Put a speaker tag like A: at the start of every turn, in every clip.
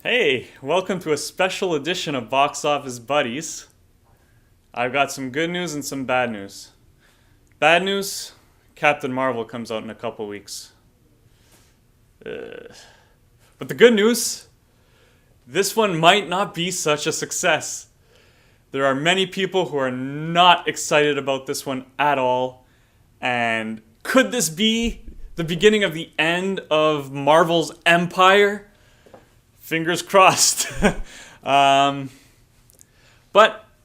A: Hey, welcome to a special edition of Box Office Buddies. I've got some good news and some bad news. Bad news, Captain Marvel comes out in a couple weeks. But the good news, this one might not be such a success. There are many people who are not excited about this one at all. And could this be the beginning of the end of Marvel's empire? Fingers crossed. But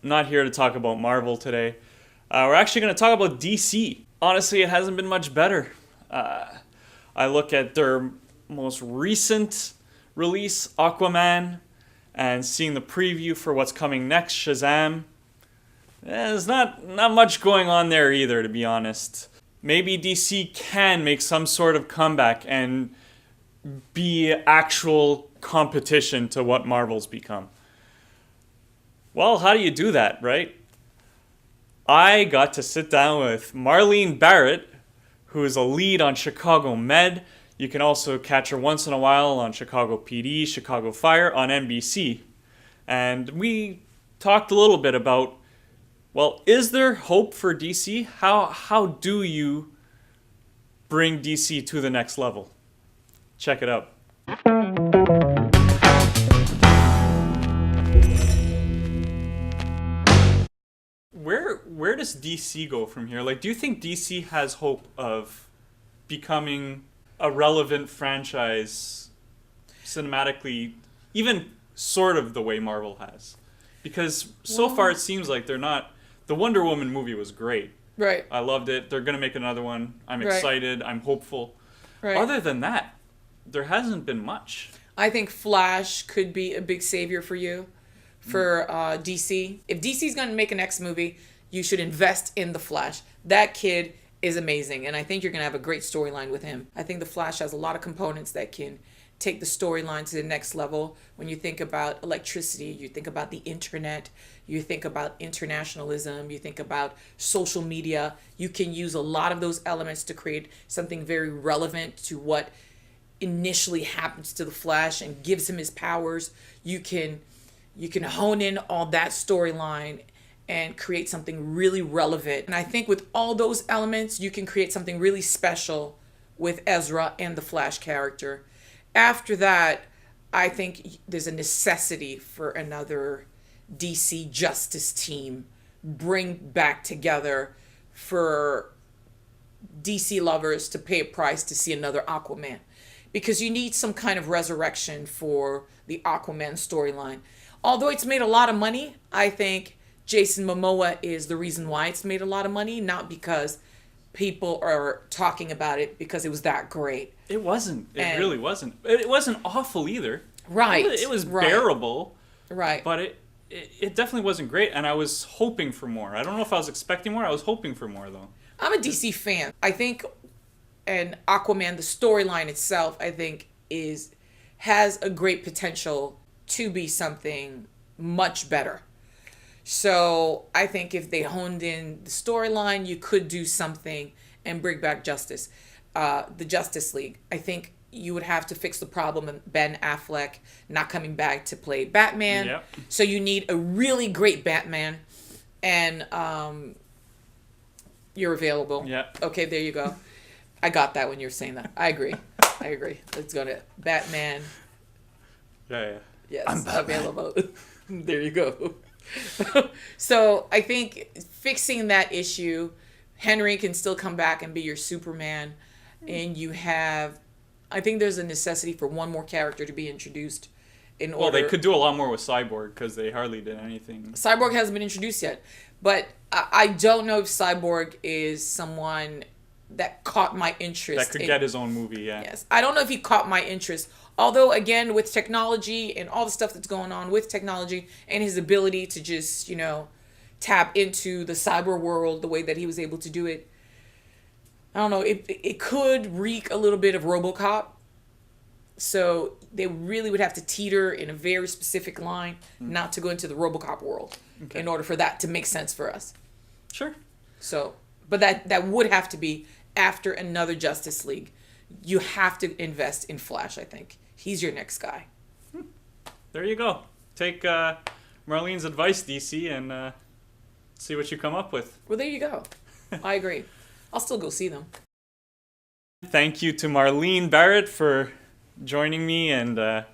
A: not here to talk about Marvel today. We're actually going to talk about DC. Honestly, it hasn't been much better. I look at their most recent release, Aquaman, and seeing the preview for what's coming next, Shazam. There's not much going on there either, to be honest. Maybe DC can make some sort of comeback and be actual competition to what Marvel's become. Well, how do you do that, right? I got to sit down with Marlene Barrett, who is a lead on Chicago Med. You can also catch her once in a while on Chicago PD, Chicago Fire on NBC. And we talked a little bit about, well, is there hope for DC? How do you bring DC to the next level? Check it out. Where does DC go from here? Like, do you think DC has hope of becoming a relevant franchise cinematically, even sort of the way Marvel has? Because so far it seems like they're not. The Wonder Woman movie was great.
B: Right.
A: I loved it. They're going to make another one. I'm excited. I'm hopeful.
B: Right.
A: Other than that, there hasn't been much.
B: I think Flash could be a big savior for you, for DC. If DC's going to make a next movie, you should invest in the Flash. That kid is amazing, and I think you're going to have a great storyline with him. I think the Flash has a lot of components that can take the storyline to the next level. When you think about electricity, you think about the internet, you think about internationalism, you think about social media. You can use a lot of those elements to create something very relevant to what initially happens to the Flash and gives him his powers. You can hone in on that storyline and create something really relevant. And I think with all those elements, you can create something really special with Ezra and the Flash character. After that, I think there's a necessity for another DC Justice team bring back together for DC lovers to pay a price to see another Aquaman. Because you need some kind of resurrection for the Aquaman storyline. Although it's made a lot of money, I think Jason Momoa is the reason why it's made a lot of money, not because people are talking about it because it was that great.
A: It wasn't. It really wasn't. It wasn't awful either.
B: Right.
A: It was bearable.
B: Right.
A: But it definitely wasn't great, and I was hoping for more. I don't know if I was expecting more. I was hoping for more, though.
B: I'm a DC fan. I think, and Aquaman, the storyline itself, I think has a great potential to be something much better. So I think if they honed in the storyline, you could do something and bring back justice. The Justice League. I think you would have to fix the problem of Ben Affleck not coming back to play Batman.
A: Yep.
B: So you need a really great Batman, and you're available.
A: Yeah.
B: Okay, there you go. I got that when you were saying that. I agree. Let's go to Batman.
A: Yeah.
B: Yes,
A: I'm Batman.
B: available. There you go. So I think fixing that issue, Henry can still come back and be your Superman, and I think there's a necessity for one more character to be introduced in order.
A: Well, they could do a lot more with Cyborg because they hardly did anything.
B: Cyborg hasn't been introduced yet, but I don't know if Cyborg is someone that caught my interest.
A: That could get his own movie, yeah.
B: Yes. I don't know if he caught my interest. Although, again, with technology and all the stuff that's going on with technology and his ability to just, tap into the cyber world the way that he was able to do it, I don't know, it could reek a little bit of RoboCop. So they really would have to teeter in a very specific line not to go into the RoboCop world in order for that to make sense for us.
A: Sure.
B: So, but that would have to be after another Justice League. You have to invest in Flash, I think. He's your next guy.
A: there you go. Take Marlene's advice, DC, and see what you come up with.
B: Well, there you go. I agree. I'll still go see them.
A: Thank you to Marlene Barrett for joining me and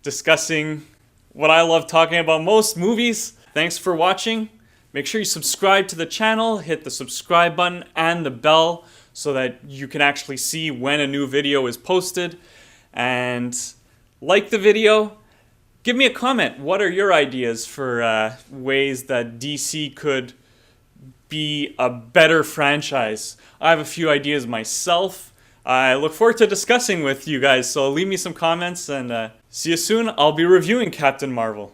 A: discussing what I love talking about most, movies. Thanks for watching. Make sure you subscribe to the channel, hit the subscribe button and the bell so that you can actually see when a new video is posted. And like the video. Give me a comment. What are your ideas for ways that DC could be a better franchise? I have a few ideas myself. I look forward to discussing with you guys, so leave me some comments and see you soon. I'll be reviewing Captain Marvel.